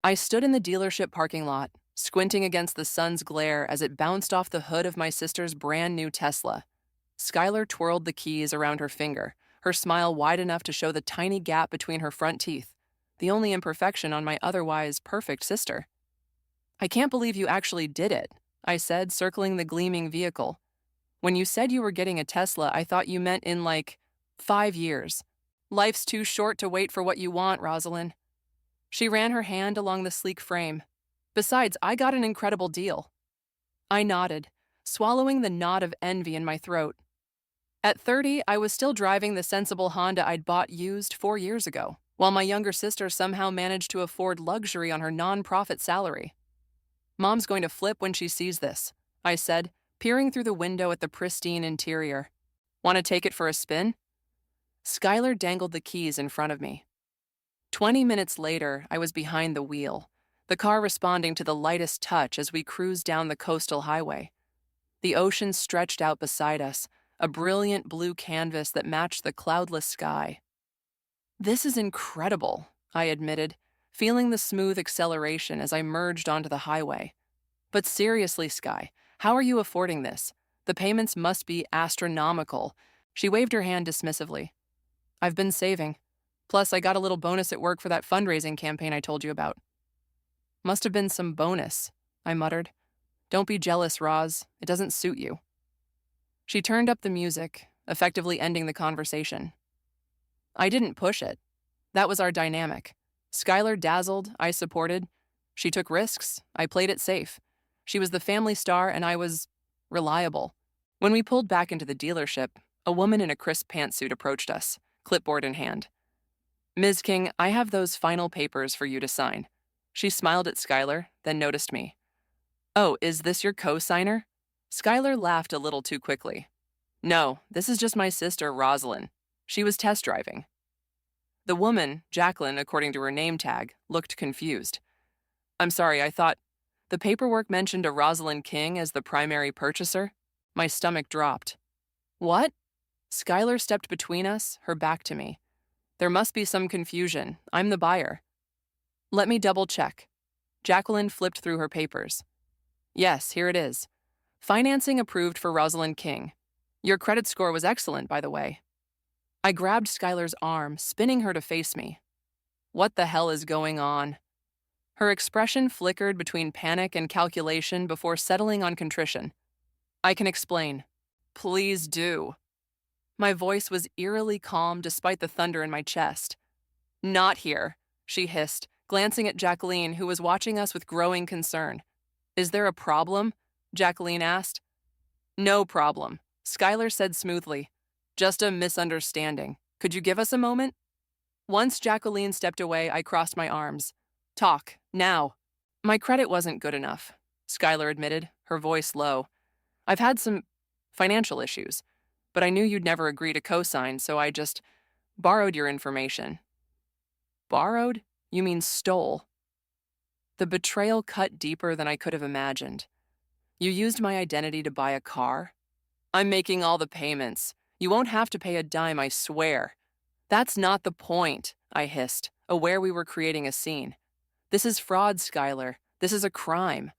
I stood in the dealership parking lot, squinting against the sun's glare as it bounced off the hood of my sister's brand new Tesla. Skylar twirled the keys around her finger, her smile wide enough to show the tiny gap between her front teeth, the only imperfection on my otherwise perfect sister. I can't believe you actually did it, I said, circling the gleaming vehicle. When you said you were getting a Tesla, I thought you meant in 5 years. Life's too short to wait for what you want, Rosalind. She ran her hand along the sleek frame. Besides, I got an incredible deal. I nodded, swallowing the knot of envy in my throat. At 30, I was still driving the sensible Honda I'd bought used 4 years ago, while my younger sister somehow managed to afford luxury on her non-profit salary. Mom's going to flip when she sees this, I said, peering through the window at the pristine interior. Want to take it for a spin? Skylar dangled the keys in front of me. 20 minutes later, I was behind the wheel, the car responding to the lightest touch as we cruised down the coastal highway. The ocean stretched out beside us, a brilliant blue canvas that matched the cloudless sky. This is incredible, I admitted, feeling the smooth acceleration as I merged onto the highway. But seriously, Sky, how are you affording this? The payments must be astronomical. She waved her hand dismissively. I've been saving. Plus, I got a little bonus at work for that fundraising campaign I told you about. Must have been some bonus, I muttered. Don't be jealous, Roz. It doesn't suit you. She turned up the music, effectively ending the conversation. I didn't push it. That was our dynamic. Skylar dazzled, I supported. She took risks, I played it safe. She was the family star, and I was reliable. When we pulled back into the dealership, a woman in a crisp pantsuit approached us, clipboard in hand. Ms. King, I have those final papers for you to sign. She smiled at Skylar, then noticed me. Oh, is this your co-signer? Skylar laughed a little too quickly. No, this is just my sister, Rosalind. She was test driving. The woman, Jacqueline, according to her name tag, looked confused. I'm sorry, I thought the paperwork mentioned a Rosalind King as the primary purchaser. My stomach dropped. What? Skylar stepped between us, her back to me. There must be some confusion. I'm the buyer. Let me double check. Jacqueline flipped through her papers. Yes, here it is. Financing approved for Rosalind King. Your credit score was excellent, by the way. I grabbed Skylar's arm, spinning her to face me. What the hell is going on? Her expression flickered between panic and calculation before settling on contrition. I can explain. Please do. My voice was eerily calm despite the thunder in my chest. Not here, she hissed, glancing at Jacqueline, who was watching us with growing concern. Is there a problem? Jacqueline asked. No problem, Skylar said smoothly. Just a misunderstanding. Could you give us a moment? Once Jacqueline stepped away, I crossed my arms. Talk, now. My credit wasn't good enough, Skylar admitted, her voice low. I've had some financial issues, but I knew you'd never agree to co-sign, so I just borrowed your information. Borrowed? You mean stole? The betrayal cut deeper than I could have imagined. You used my identity to buy a car? I'm making all the payments. You won't have to pay a dime, I swear. That's not the point, I hissed, aware we were creating a scene. This is fraud, Skylar. This is a crime.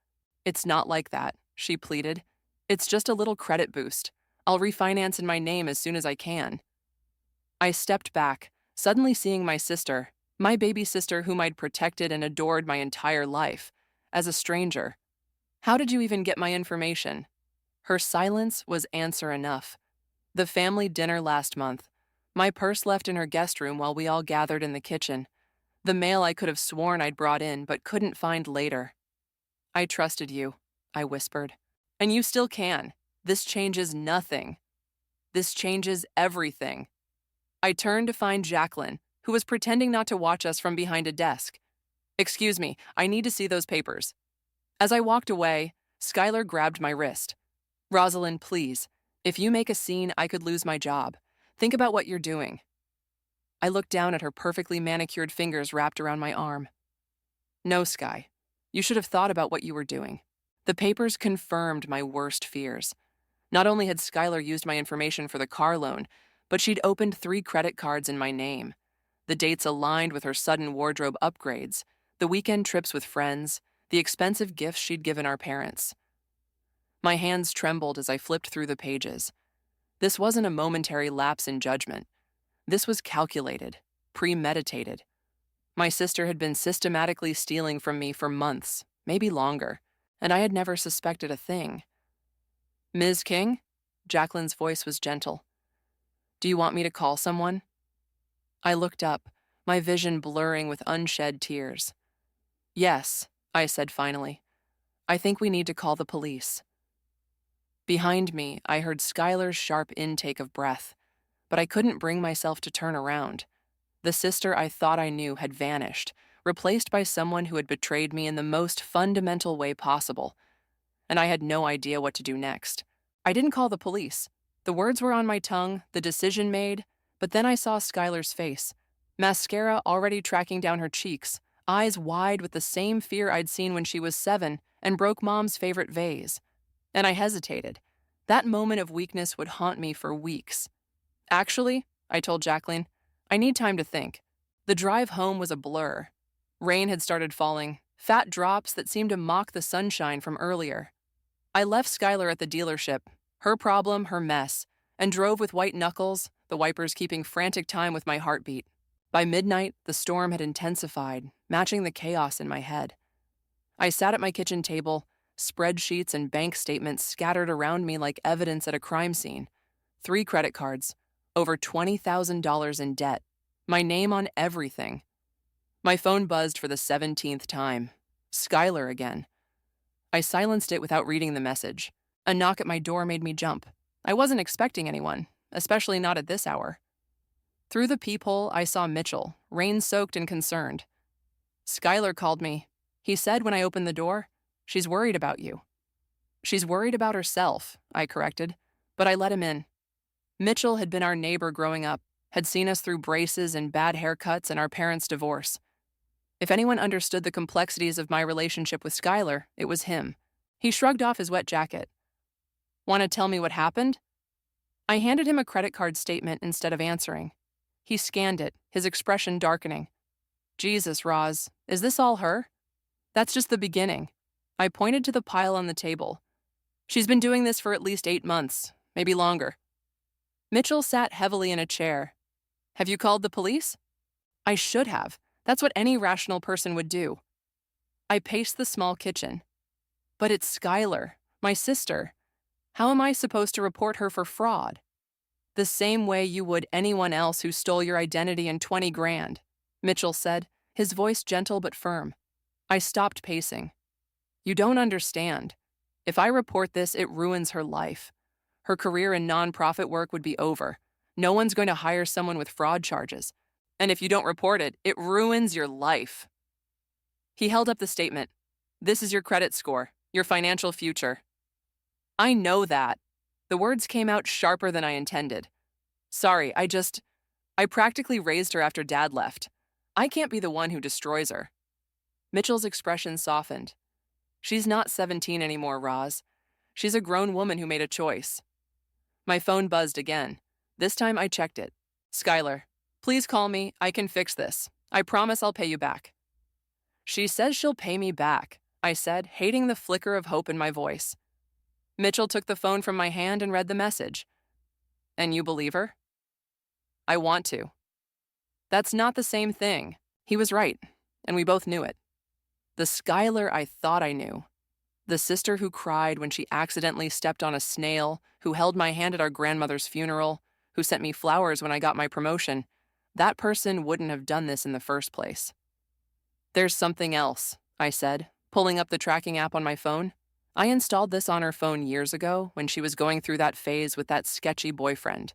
It's not like that, she pleaded. It's just a little credit boost. I'll refinance in my name as soon as I can. I stepped back, suddenly seeing my sister, my baby sister whom I'd protected and adored my entire life, as a stranger. How did you even get my information? Her silence was answer enough. The family dinner last month. My purse left in her guest room while we all gathered in the kitchen. The mail I could have sworn I'd brought in but couldn't find later. I trusted you, I whispered. And you still can. This changes nothing. This changes everything. I turned to find Jacqueline, who was pretending not to watch us from behind a desk. Excuse me, I need to see those papers. As I walked away, Skylar grabbed my wrist. Rosalind, please. If you make a scene, I could lose my job. Think about what you're doing. I looked down at her perfectly manicured fingers wrapped around my arm. No, Sky. You should have thought about what you were doing. The papers confirmed my worst fears. Not only had Skylar used my information for the car loan, but she'd opened 3 credit cards in my name. The dates aligned with her sudden wardrobe upgrades. The weekend trips with friends, the expensive gifts she'd given our parents. My hands trembled as I flipped through the pages. This wasn't a momentary lapse in judgment. This was calculated, premeditated. My sister had been systematically stealing from me for months, maybe longer, and I had never suspected a thing. "Ms. King?" Jacqueline's voice was gentle. "Do you want me to call someone?" I looked up, my vision blurring with unshed tears. "Yes," I said finally. "I think we need to call the police." Behind me, I heard Skylar's sharp intake of breath, but I couldn't bring myself to turn around. The sister I thought I knew had vanished, replaced by someone who had betrayed me in the most fundamental way possible, and I had no idea what to do next. I didn't call the police. The words were on my tongue, the decision made, but then I saw Skylar's face, mascara already tracking down her cheeks, eyes wide with the same fear I'd seen when she was 7 and broke Mom's favorite vase. And I hesitated. That moment of weakness would haunt me for weeks. "Actually," I told Jacqueline, "I need time to think." The drive home was a blur. Rain had started falling, fat drops that seemed to mock the sunshine from earlier. I left Skylar at the dealership, her problem, her mess, and drove with white knuckles, the wipers keeping frantic time with my heartbeat. By midnight, the storm had intensified, matching the chaos in my head. I sat at my kitchen table, spreadsheets and bank statements scattered around me like evidence at a crime scene. 3 credit cards, over $20,000 in debt, my name on everything. My phone buzzed for the 17th time. Skylar again. I silenced it without reading the message. A knock at my door made me jump. I wasn't expecting anyone, especially not at this hour. Through the peephole, I saw Mitchell, rain-soaked and concerned. "Skylar called me. He said when I opened the door, 'She's worried about you.'" "She's worried about herself," I corrected, but I let him in. Mitchell had been our neighbor growing up, had seen us through braces and bad haircuts and our parents' divorce. If anyone understood the complexities of my relationship with Skylar, it was him. He shrugged off his wet jacket. "Want to tell me what happened?" I handed him a credit card statement instead of answering. He scanned it, his expression darkening. "Jesus, Roz, is this all her?" "That's just the beginning." I pointed to the pile on the table. "She's been doing this for at least 8 months, maybe longer." Mitchell sat heavily in a chair. "Have you called the police?" I should have. That's what any rational person would do. I paced the small kitchen. "But it's Skylar, my sister. How am I supposed to report her for fraud?" "The same way you would anyone else who stole your identity and 20 grand, Mitchell said, his voice gentle but firm. I stopped pacing. "You don't understand. If I report this, it ruins her life. Her career in nonprofit work would be over. No one's going to hire someone with fraud charges. And if you don't report it, it ruins your life." He held up the statement. "This is your credit score, your financial future." "I know that." The words came out sharper than I intended. "Sorry, I practically raised her after Dad left. I can't be the one who destroys her." Mitchell's expression softened. "She's not 17 anymore, Roz. She's a grown woman who made a choice." My phone buzzed again. This time I checked it. "Skylar, please call me. I can fix this. I promise I'll pay you back." "She says she'll pay me back," I said, hating the flicker of hope in my voice. Mitchell took the phone from my hand and read the message. "And you believe her?" "I want to." That's not the same thing. He was right, and we both knew it. The Skylar I thought I knew. The sister who cried when she accidentally stepped on a snail, who held my hand at our grandmother's funeral, who sent me flowers when I got my promotion. That person wouldn't have done this in the first place. "There's something else," I said, pulling up the tracking app on my phone. I installed this on her phone years ago when she was going through that phase with that sketchy boyfriend.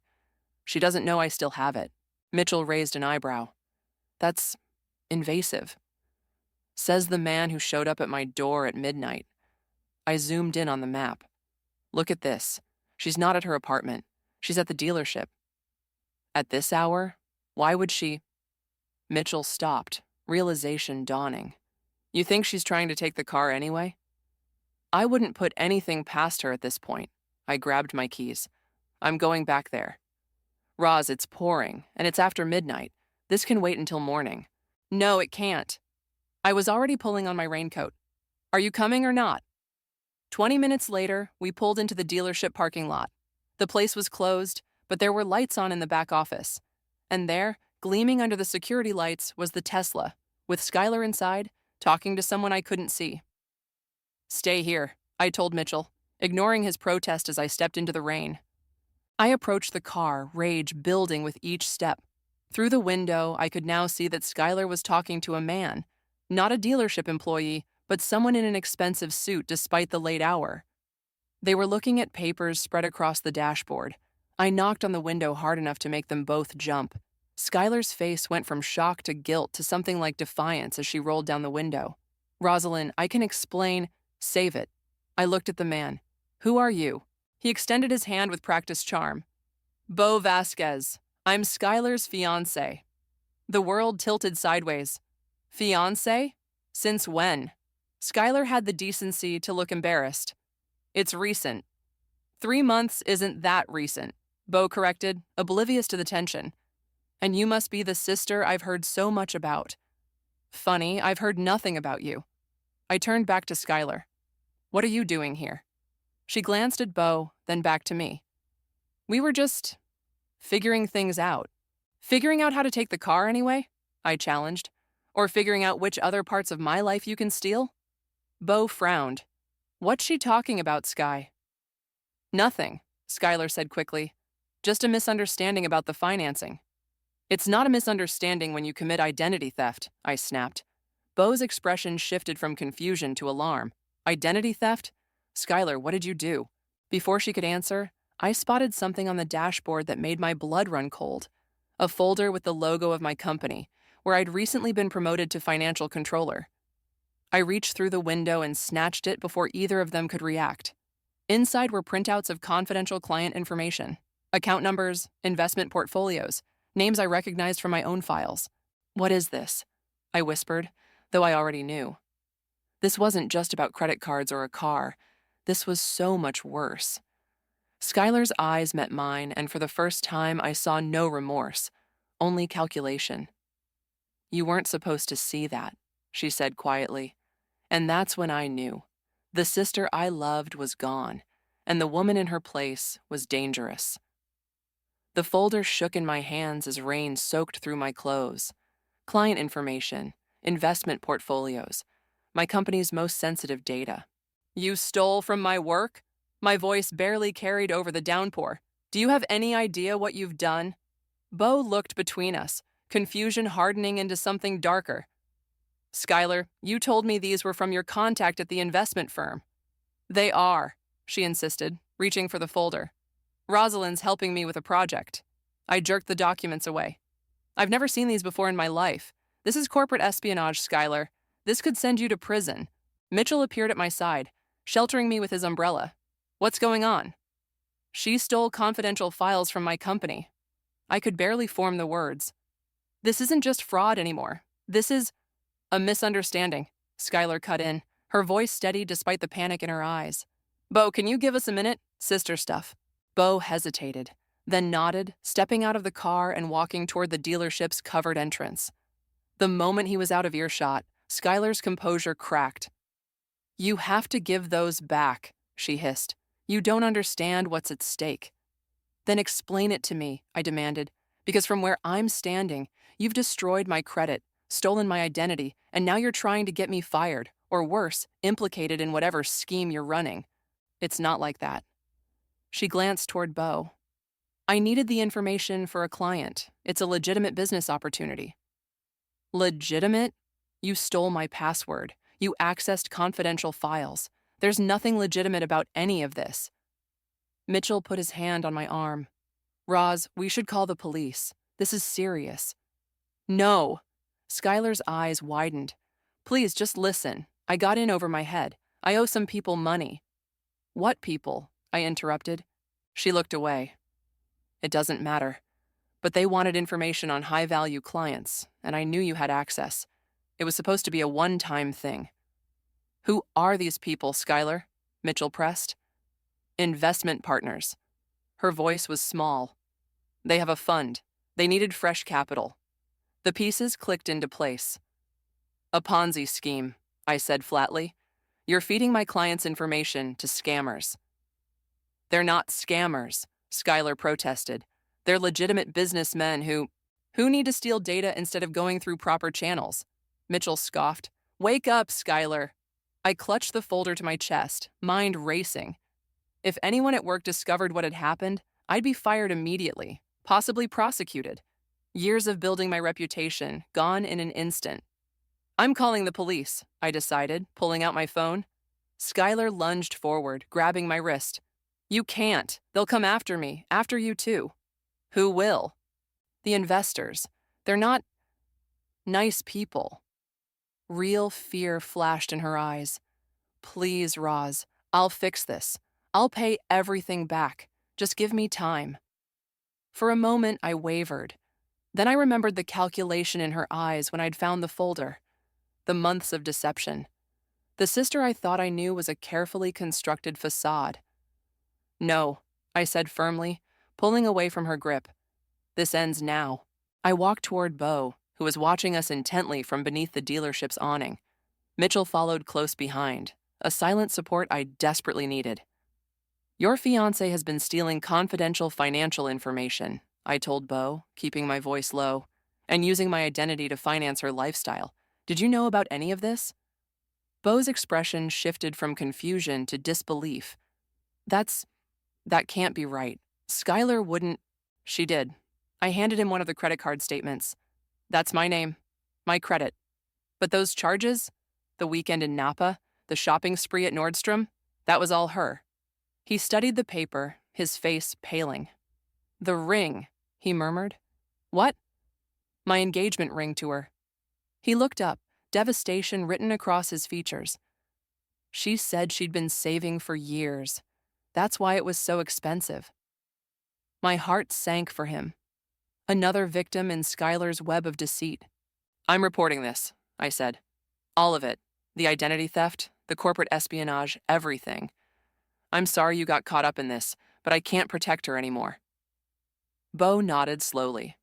She doesn't know I still have it. Mitchell raised an eyebrow. "That's invasive." Says the man who showed up at my door at midnight. I zoomed in on the map. "Look at this. She's not at her apartment. She's at the dealership." "At this hour? Why would she?" Mitchell stopped, realization dawning. "You think she's trying to take the car anyway?" I wouldn't put anything past her at this point. I grabbed my keys. "I'm going back there." "Roz, it's pouring, and it's after midnight. This can wait until morning." "No, it can't." I was already pulling on my raincoat. Are you coming or not? 20 minutes later, we pulled into the dealership parking lot. The place was closed, but there were lights on in the back office. And there, gleaming under the security lights, was the Tesla, with Skylar inside, talking to someone I couldn't see. Stay here, I told Mitchell, ignoring his protest as I stepped into the rain. I approached the car, rage building with each step. Through the window, I could now see that Skylar was talking to a man, not a dealership employee, but someone in an expensive suit despite the late hour. They were looking at papers spread across the dashboard. I knocked on the window hard enough to make them both jump. Skylar's face went from shock to guilt to something like defiance as she rolled down the window. Rosalind, I can explain. Save it. I looked at the man. Who are you? He extended his hand with practiced charm. Bo Vasquez. I'm Skylar's fiancé. The world tilted sideways. Fiancé? Since when? Skylar had the decency to look embarrassed. It's recent. 3 months isn't that recent, Bo corrected, oblivious to the tension. And you must be the sister I've heard so much about. Funny, I've heard nothing about you. I turned back to Skylar. What are you doing here? She glanced at Bo, then back to me. We were just figuring things out. Figuring out how to take the car anyway? I challenged. Or figuring out which other parts of my life you can steal? Bo frowned. What's she talking about, Sky? Nothing, Skylar said quickly. Just a misunderstanding about the financing. It's not a misunderstanding when you commit identity theft, I snapped. Bo's expression shifted from confusion to alarm. Identity theft? Skylar, what did you do? Before she could answer, I spotted something on the dashboard that made my blood run cold. A folder with the logo of my company, where I'd recently been promoted to financial controller. I reached through the window and snatched it before either of them could react. Inside were printouts of confidential client information, account numbers, investment portfolios, names I recognized from my own files. What is this? I whispered, though I already knew. This wasn't just about credit cards or a car. This was so much worse. Skylar's eyes met mine, and for the first time I saw no remorse, only calculation. You weren't supposed to see that, she said quietly. And that's when I knew. The sister I loved was gone, and the woman in her place was dangerous. The folder shook in my hands as rain soaked through my clothes. Client information, investment portfolios, my company's most sensitive data. You stole from my work? My voice barely carried over the downpour. Do you have any idea what you've done? Bo looked between us, confusion hardening into something darker. Skylar, you told me these were from your contact at the investment firm. They are, she insisted, reaching for the folder. Rosalind's helping me with a project. I jerked the documents away. I've never seen these before in my life. This is corporate espionage, Skylar. This could send you to prison. Mitchell appeared at my side, sheltering me with his umbrella. What's going on? She stole confidential files from my company. I could barely form the words. This isn't just fraud anymore. This is a misunderstanding, Skylar cut in, her voice steady despite the panic in her eyes. Bo, can you give us a minute? Sister stuff. Bo hesitated, then nodded, stepping out of the car and walking toward the dealership's covered entrance. The moment he was out of earshot, Skylar's composure cracked. You have to give those back, she hissed. You don't understand what's at stake. Then explain it to me, I demanded, because from where I'm standing, you've destroyed my credit, stolen my identity, and now you're trying to get me fired, or worse, implicated in whatever scheme you're running. It's not like that. She glanced toward Bo. I needed the information for a client. It's a legitimate business opportunity. Legitimate? You stole my password. You accessed confidential files. There's nothing legitimate about any of this. Mitchell put his hand on my arm. Roz, we should call the police. This is serious. No. Skylar's eyes widened. Please, just listen. I got in over my head. I owe some people money. What people? I interrupted. She looked away. It doesn't matter. But they wanted information on high-value clients, and I knew you had access. It was supposed to be a one-time thing. Who are these people, Skylar? Mitchell pressed. Investment partners. Her voice was small. They have a fund. They needed fresh capital. The pieces clicked into place. A Ponzi scheme, I said flatly. You're feeding my clients' information to scammers. They're not scammers, Skylar protested. They're legitimate businessmen who need to steal data instead of going through proper channels. Mitchell scoffed. Wake up, Skylar. I clutched the folder to my chest, mind racing. If anyone at work discovered what had happened, I'd be fired immediately, possibly prosecuted. Years of building my reputation, gone in an instant. I'm calling the police, I decided, pulling out my phone. Skylar lunged forward, grabbing my wrist. You can't. They'll come after me, after you too. Who will? The investors. They're not nice people. Real fear flashed in her eyes. Please, Roz, I'll fix this. I'll pay everything back. Just give me time. For a moment, I wavered. Then I remembered the calculation in her eyes when I'd found the folder. The months of deception. The sister I thought I knew was a carefully constructed facade. No, I said firmly, pulling away from her grip. This ends now. I walked toward Beau, who was watching us intently from beneath the dealership's awning. Mitchell followed close behind, a silent support I desperately needed. Your fiancé has been stealing confidential financial information, I told Beau, keeping my voice low, and using my identity to finance her lifestyle. Did you know about any of this? Beau's expression shifted from confusion to disbelief. That can't be right. Skylar wouldn't. She did. I handed him one of the credit card statements. That's my name. My credit. But those charges? The weekend in Napa? The shopping spree at Nordstrom? That was all her. He studied the paper, his face paling. The ring, he murmured. What? My engagement ring to her. He looked up, devastation written across his features. She said she'd been saving for years. That's why it was so expensive. My heart sank for him. Another victim in Skylar's web of deceit. I'm reporting this, I said. All of it. The identity theft, the corporate espionage, everything. I'm sorry you got caught up in this, but I can't protect her anymore. Beau nodded slowly.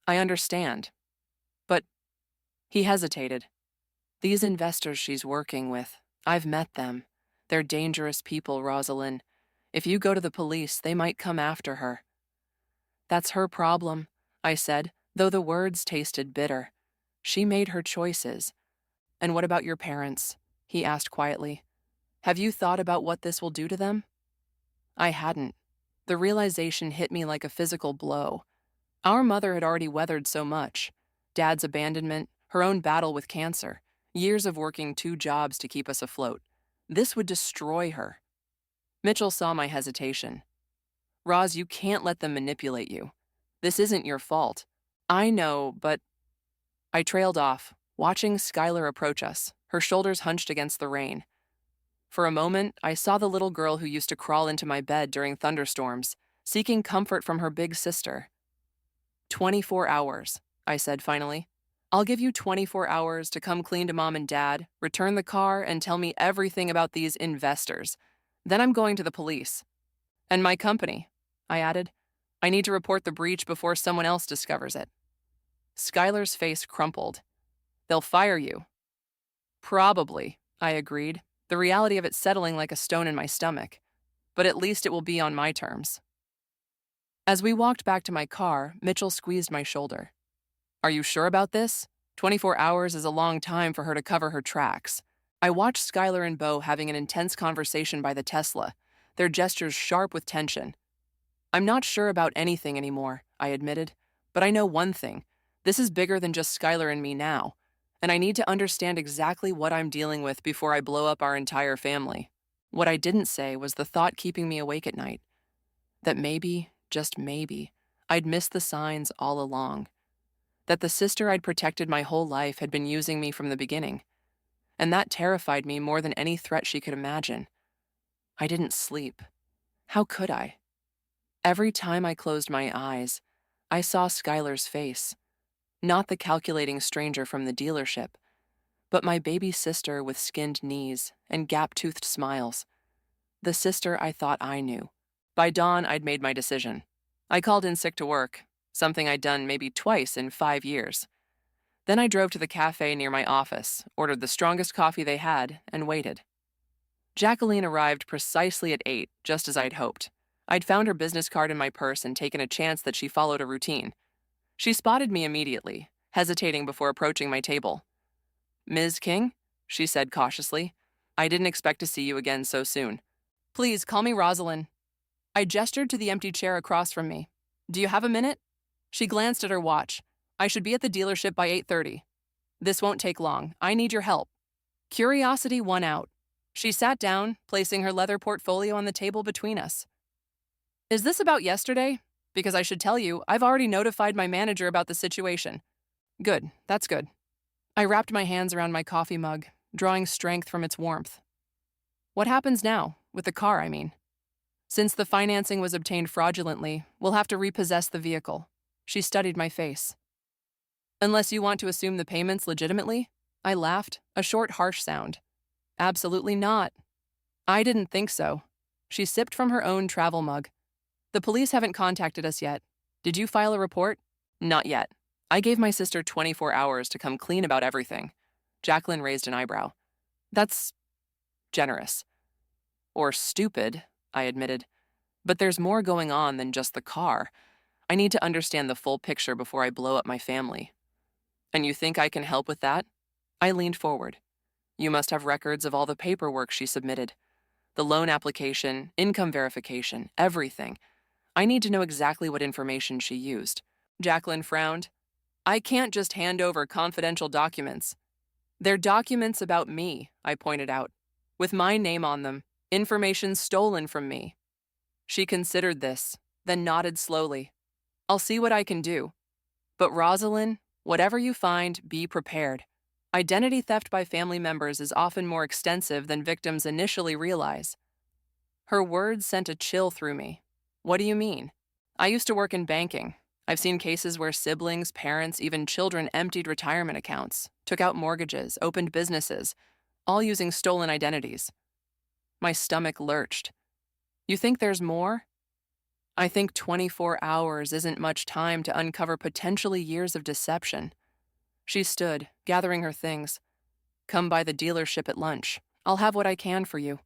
I understand. But he hesitated. These investors she's working with, I've met them. They're dangerous people, Rosalind. If you go to the police, they might come after her. That's her problem, I said, though the words tasted bitter. She made her choices. And what about your parents? He asked quietly. Have you thought about what this will do to them? I hadn't. The realization hit me like a physical blow. Our mother had already weathered so much. Dad's abandonment, her own battle with cancer, years of working 2 jobs to keep us afloat. This would destroy her. Mitchell saw my hesitation. Roz, you can't let them manipulate you. This isn't your fault. I know, but... I trailed off, watching Skylar approach us, her shoulders hunched against the rain. For a moment, I saw the little girl who used to crawl into my bed during thunderstorms, seeking comfort from her big sister. 24 hours, I said finally. I'll give you 24 hours to come clean to Mom and Dad, return the car, and tell me everything about these investors. Then I'm going to the police. And my company, I added. I need to report the breach before someone else discovers it. Skylar's face crumpled. They'll fire you. Probably, I agreed, the reality of it settling like a stone in my stomach. But at least it will be on my terms. As we walked back to my car, Mitchell squeezed my shoulder. Are you sure about this? 24 hours is a long time for her to cover her tracks. I watched Skylar and Beau having an intense conversation by the Tesla, their gestures sharp with tension. I'm not sure about anything anymore, I admitted, but I know one thing. This is bigger than just Skylar and me now, and I need to understand exactly what I'm dealing with before I blow up our entire family. What I didn't say was the thought keeping me awake at night. That maybe, just maybe, I'd missed the signs all along. That the sister I'd protected my whole life had been using me from the beginning. And that terrified me more than any threat she could imagine. I didn't sleep. How could I? Every time I closed my eyes, I saw Skylar's face. Not the calculating stranger from the dealership, but my baby sister with skinned knees and gap-toothed smiles. The sister I thought I knew. By dawn, I'd made my decision. I called in sick to work, something I'd done maybe twice in 5 years. Then I drove to the cafe near my office, ordered the strongest coffee they had, and waited. Jacqueline arrived precisely at 8, just as I'd hoped. I'd found her business card in my purse and taken a chance that she followed a routine. She spotted me immediately, hesitating before approaching my table. "Ms. King?" she said cautiously. "I didn't expect to see you again so soon." "Please, call me Rosalind." I gestured to the empty chair across from me. "Do you have a minute?" She glanced at her watch. "I should be at the dealership by 8:30. This won't take long. I need your help." Curiosity won out. She sat down, placing her leather portfolio on the table between us. "Is this about yesterday? Because I should tell you, I've already notified my manager about the situation." "Good, that's good." I wrapped my hands around my coffee mug, drawing strength from its warmth. "What happens now? With the car, I mean." "Since the financing was obtained fraudulently, we'll have to repossess the vehicle." She studied my face. "Unless you want to assume the payments legitimately?" I laughed, a short, harsh sound. "Absolutely not." "I didn't think so." She sipped from her own travel mug. "The police haven't contacted us yet. Did you file a report?" "Not yet. I gave my sister 24 hours to come clean about everything." Jacqueline raised an eyebrow. "That's generous." "Or stupid," I admitted. "But there's more going on than just the car. I need to understand the full picture before I blow up my family." "And you think I can help with that?" I leaned forward. "You must have records of all the paperwork she submitted. The loan application, income verification, everything. I need to know exactly what information she used." Jacqueline frowned. "I can't just hand over confidential documents." "They're documents about me," I pointed out, "with my name on them, information stolen from me." She considered this, then nodded slowly. "I'll see what I can do. But Rosalind, whatever you find, be prepared. Identity theft by family members is often more extensive than victims initially realize." Her words sent a chill through me. "What do you mean?" "I used to work in banking. I've seen cases where siblings, parents, even children emptied retirement accounts, took out mortgages, opened businesses, all using stolen identities." My stomach lurched. "You think there's more?" "I think 24 hours isn't much time to uncover potentially years of deception." She stood, gathering her things. "Come by the dealership at lunch. I'll have what I can for you."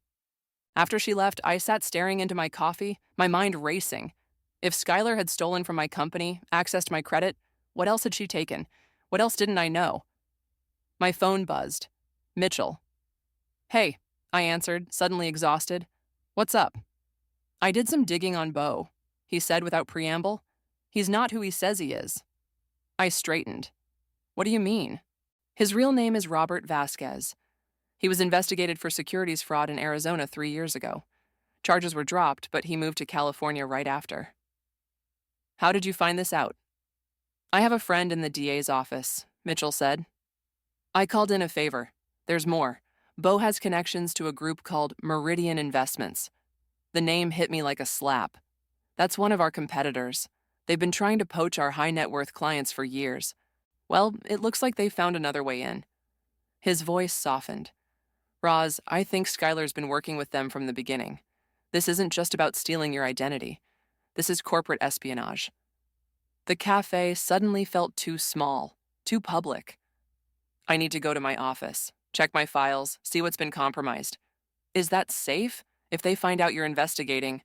After she left, I sat staring into my coffee, my mind racing. If Skylar had stolen from my company, accessed my credit, what else had she taken? What else didn't I know? My phone buzzed. Mitchell. "Hey," I answered, suddenly exhausted. "What's up?" "I did some digging on Beau," he said without preamble. "He's not who he says he is." I straightened. "What do you mean?" "His real name is Robert Vasquez. He was investigated for securities fraud in Arizona 3 years ago. Charges were dropped, but he moved to California right after." "How did you find this out?" "I have a friend in the DA's office," Mitchell said. "I called in a favor. There's more. Beau has connections to a group called Meridian Investments." The name hit me like a slap. "That's one of our competitors. They've been trying to poach our high-net-worth clients for years. Well, it looks like they found another way in." His voice softened. "Roz, I think Skylar's been working with them from the beginning. This isn't just about stealing your identity. This is corporate espionage." The cafe suddenly felt too small, too public. "I need to go to my office, check my files, see what's been compromised." "Is that safe? If they find out you're investigating?"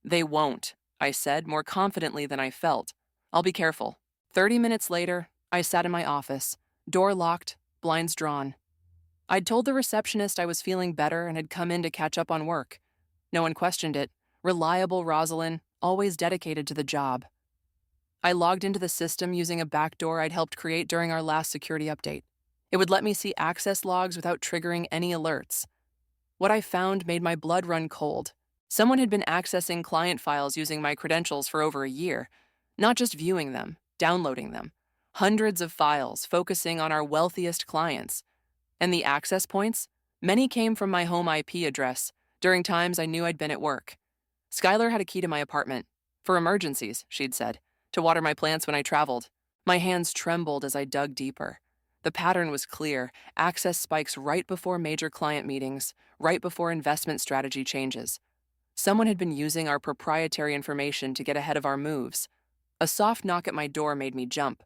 "They won't," I said, more confidently than I felt. "I'll be careful." 30 minutes later, I sat in my office, door locked, blinds drawn. I'd told the receptionist I was feeling better and had come in to catch up on work. No one questioned it. Reliable Rosalind, always dedicated to the job. I logged into the system using a backdoor I'd helped create during our last security update. It would let me see access logs without triggering any alerts. What I found made my blood run cold. Someone had been accessing client files using my credentials for over a year, not just viewing them, downloading them. Hundreds of files focusing on our wealthiest clients. And the access points? Many came from my home IP address, during times I knew I'd been at work. Skylar had a key to my apartment. For emergencies, she'd said, to water my plants when I traveled. My hands trembled as I dug deeper. The pattern was clear. Access spikes right before major client meetings, right before investment strategy changes. Someone had been using our proprietary information to get ahead of our moves. A soft knock at my door made me jump.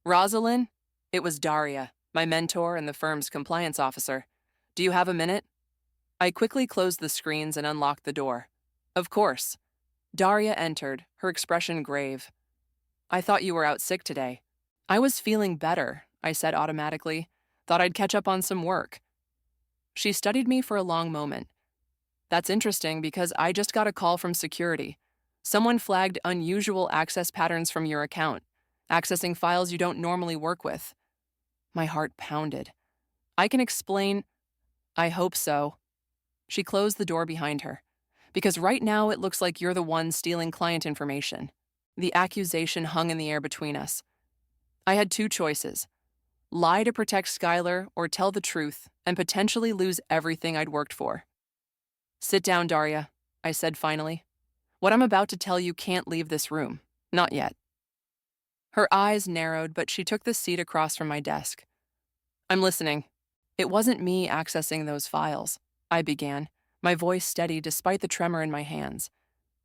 "Rosalind?" It was Daria, my mentor and the firm's compliance officer. Do you have a minute? I quickly closed the screens and unlocked the door. Of course. Daria entered, her expression grave. I thought you were out sick today. I was feeling better, I said automatically. Thought I'd catch up on some work. She studied me for a long moment. That's interesting because I just got a call from security. Someone flagged unusual access patterns from your account, accessing files you don't normally work with. My heart pounded. I can explain. I hope so. She closed the door behind her. Because right now it looks like you're the one stealing client information. The accusation hung in the air between us. I had two choices. Lie to protect Skylar or tell the truth and potentially lose everything I'd worked for. Sit down, Daria, I said finally. What I'm about to tell you can't leave this room. Not yet. Her eyes narrowed, but she took the seat across from my desk. I'm listening. It wasn't me accessing those files, I began, my voice steady despite the tremor in my hands.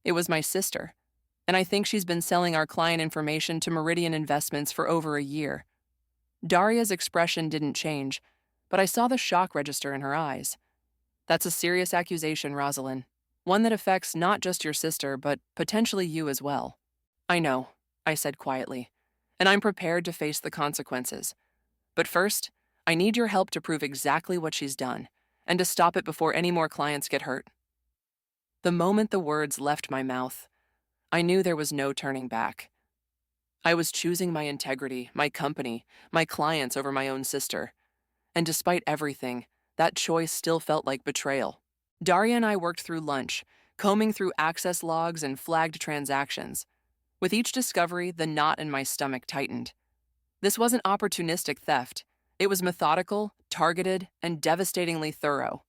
It was my sister, and I think she's been selling our client information to Meridian Investments for over a year. Daria's expression didn't change, but I saw the shock register in her eyes. That's a serious accusation, Rosalind. One that affects not just your sister, but potentially you as well. I know, I said quietly, and I'm prepared to face the consequences. But first, I need your help to prove exactly what she's done, and to stop it before any more clients get hurt. The moment the words left my mouth, I knew there was no turning back. I was choosing my integrity, my company, my clients over my own sister. And despite everything, that choice still felt like betrayal. Daria and I worked through lunch, combing through access logs and flagged transactions. With each discovery, the knot in my stomach tightened. This wasn't opportunistic theft. It was methodical, targeted, and devastatingly thorough.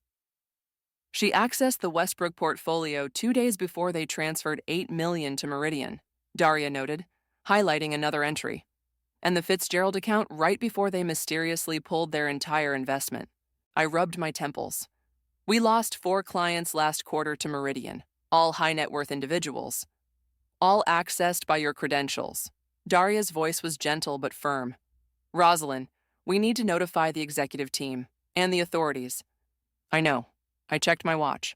She accessed the Westbrook portfolio 2 days before they transferred $8 million to Meridian, Daria noted, highlighting another entry. And the Fitzgerald account right before they mysteriously pulled their entire investment. I rubbed my temples. We lost 4 clients last quarter to Meridian, all high net worth individuals. All accessed by your credentials. Daria's voice was gentle but firm. Rosalind, we need to notify the executive team and the authorities. I know. I checked my watch.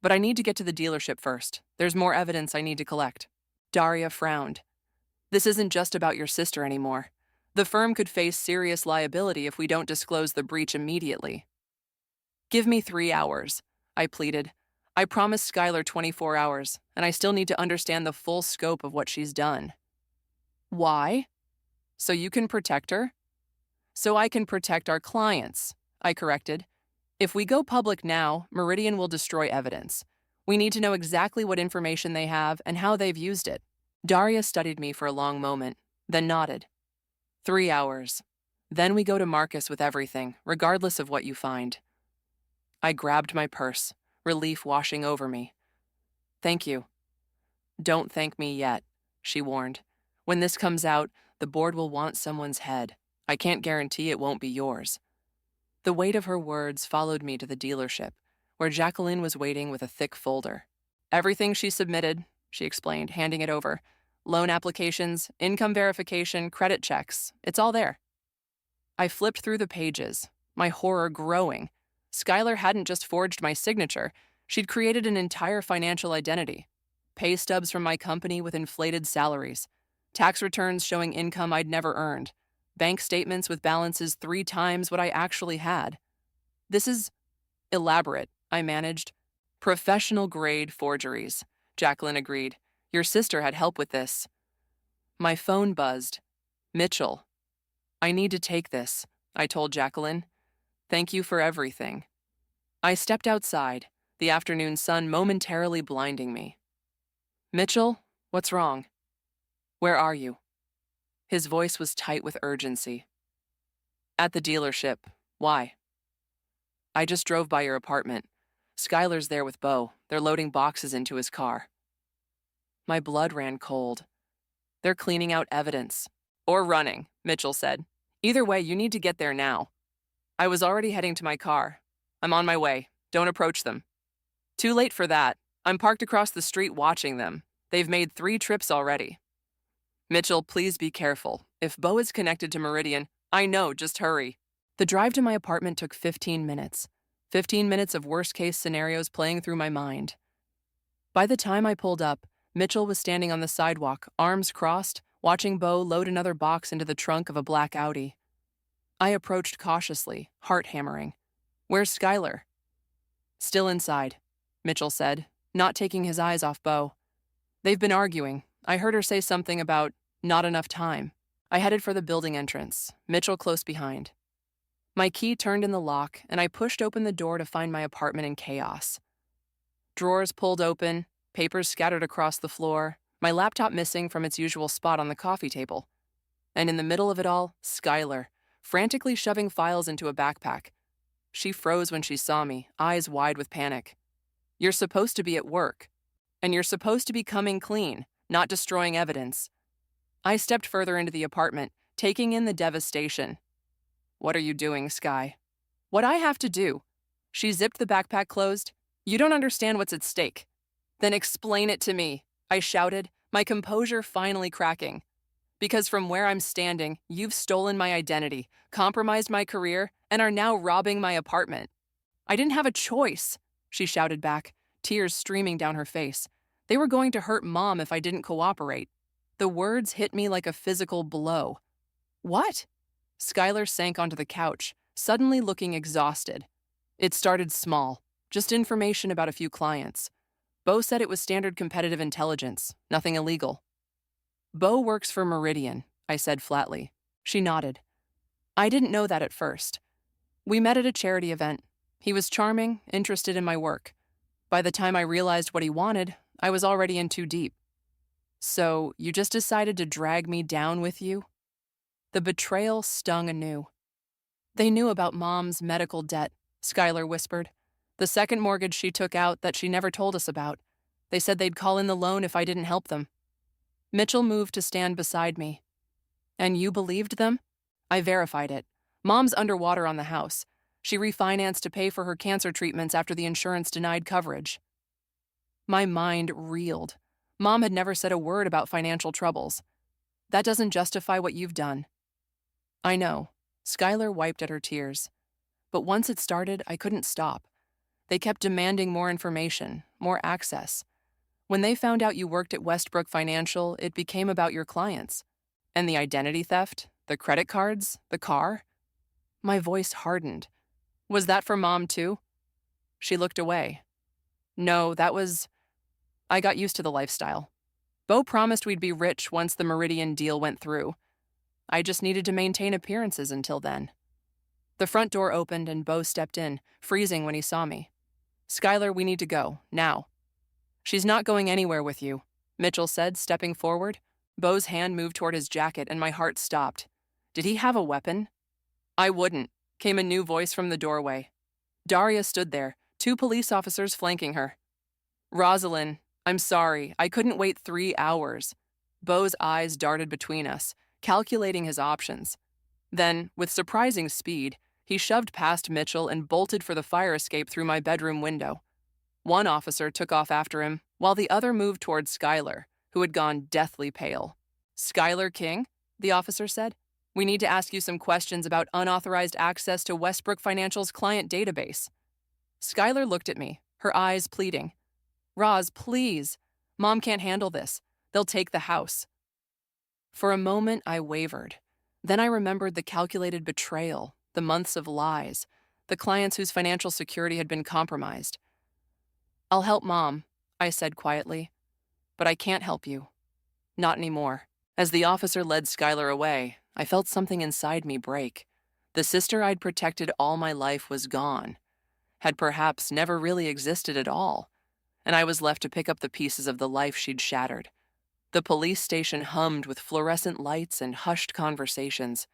But I need to get to the dealership first. There's more evidence I need to collect. Daria frowned. This isn't just about your sister anymore. The firm could face serious liability if we don't disclose the breach immediately. Give me 3 hours, I pleaded. I promised Skylar 24 hours, and I still need to understand the full scope of what she's done. Why? So you can protect her? So I can protect our clients, I corrected. If we go public now, Meridian will destroy evidence. We need to know exactly what information they have and how they've used it. Daria studied me for a long moment, then nodded. 3 hours. Then we go to Marcus with everything, regardless of what you find. I grabbed my purse, relief washing over me. Thank you. Don't thank me yet, she warned. When this comes out, the board will want someone's head. I can't guarantee it won't be yours. The weight of her words followed me to the dealership, where Jacqueline was waiting with a thick folder. Everything she submitted, she explained, handing it over. Loan applications, income verification, credit checks. It's all there. I flipped through the pages, my horror growing. Skylar hadn't just forged my signature. She'd created an entire financial identity. Pay stubs from my company with inflated salaries. Tax returns showing income I'd never earned. Bank statements with balances 3 times what I actually had. This is elaborate, I managed. Professional-grade forgeries, Jacqueline agreed. Your sister had help with this. My phone buzzed. Mitchell. I need to take this, I told Jacqueline. Thank you for everything. I stepped outside, the afternoon sun momentarily blinding me. Mitchell, what's wrong? Where are you? His voice was tight with urgency. At the dealership. Why? I just drove by your apartment. Skylar's there with Beau. They're loading boxes into his car. My blood ran cold. They're cleaning out evidence. Or running, Mitchell said. Either way, you need to get there now. I was already heading to my car. I'm on my way. Don't approach them. Too late for that. I'm parked across the street watching them. They've made 3 trips already. Mitchell, please be careful. If Beau is connected to Meridian, I know, just hurry. The drive to my apartment took 15 minutes. 15 minutes of worst-case scenarios playing through my mind. By the time I pulled up, Mitchell was standing on the sidewalk, arms crossed, watching Bo load another box into the trunk of a black Audi. I approached cautiously, heart hammering. "Where's Skylar?" "Still inside," Mitchell said, not taking his eyes off Bo. "They've been arguing. I heard her say something about not enough time." I headed for the building entrance, Mitchell close behind. My key turned in the lock, and I pushed open the door to find my apartment in chaos. Drawers pulled open, papers scattered across the floor, my laptop missing from its usual spot on the coffee table. And in the middle of it all, Skylar, frantically shoving files into a backpack. She froze when she saw me, eyes wide with panic. "You're supposed to be at work, and you're supposed to be coming clean, not destroying evidence." I stepped further into the apartment, taking in the devastation. "What are you doing, Sky?" "What I have to do." She zipped the backpack closed. "You don't understand what's at stake." "Then explain it to me," I shouted, my composure finally cracking. "Because from where I'm standing, you've stolen my identity, compromised my career, and are now robbing my apartment." "I didn't have a choice," she shouted back, tears streaming down her face. "They were going to hurt Mom if I didn't cooperate." The words hit me like a physical blow. "What?" Skylar sank onto the couch, suddenly looking exhausted. "It started small, just information about a few clients. Bo said it was standard competitive intelligence, nothing illegal." "Bo works for Meridian," I said flatly. She nodded. "I didn't know that at first. We met at a charity event. He was charming, interested in my work. By the time I realized what he wanted, I was already in too deep." "So, you just decided to drag me down with you?" The betrayal stung anew. "They knew about Mom's medical debt," Skylar whispered. "The second mortgage she took out that she never told us about. They said they'd call in the loan if I didn't help them." Mitchell moved to stand beside me. "And you believed them?" I verified it. Mom's underwater on the house. She refinanced to pay for her cancer treatments after the insurance denied coverage. My mind reeled. Mom had never said a word about financial troubles. "That doesn't justify what you've done." "I know." Skylar wiped at her tears. "But once it started, I couldn't stop. They kept demanding more information, more access. When they found out you worked at Westbrook Financial, it became about your clients. And the identity theft, the credit cards, the car." My voice hardened. "Was that for Mom too?" She looked away. "No, I got used to the lifestyle. Bo promised we'd be rich once the Meridian deal went through. I just needed to maintain appearances until then." The front door opened and Bo stepped in, freezing when he saw me. "Skylar, we need to go, now." "She's not going anywhere with you," Mitchell said, stepping forward. Bo's hand moved toward his jacket and my heart stopped. Did he have a weapon? "I wouldn't," came a new voice from the doorway. Daria stood there, 2 police officers flanking her. "Rosalind, I'm sorry, I couldn't wait 3 hours." Bo's eyes darted between us, calculating his options. Then, with surprising speed, he shoved past Mitchell and bolted for the fire escape through my bedroom window. One officer took off after him, while the other moved toward Skylar, who had gone deathly pale. "Skylar King?" the officer said. "We need to ask you some questions about unauthorized access to Westbrook Financial's client database." Skylar looked at me, her eyes pleading. "Roz, please. Mom can't handle this. They'll take the house." For a moment, I wavered. Then I remembered the calculated betrayal, the months of lies, the clients whose financial security had been compromised. "I'll help Mom," I said quietly. "But I can't help you. Not anymore." As the officer led Skylar away, I felt something inside me break. The sister I'd protected all my life was gone, had perhaps never really existed at all, and I was left to pick up the pieces of the life she'd shattered. The police station hummed with fluorescent lights and hushed conversations.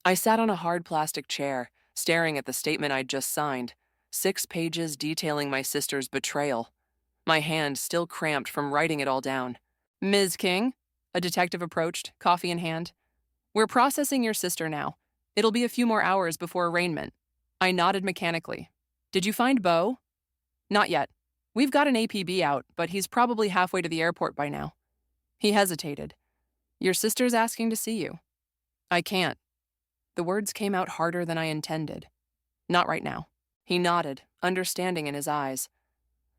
I sat on a hard plastic chair, staring at the statement I'd just signed, 6 pages detailing my sister's betrayal, my hand still cramped from writing it all down. "Ms. King?" a detective approached, coffee in hand. "We're processing your sister now. It'll be a few more hours before arraignment." I nodded mechanically. "Did you find Bo?" "Not yet. We've got an APB out, but he's probably halfway to the airport by now." He hesitated. "Your sister's asking to see you." "I can't." The words came out harder than I intended. Not right now. He nodded, understanding in his eyes.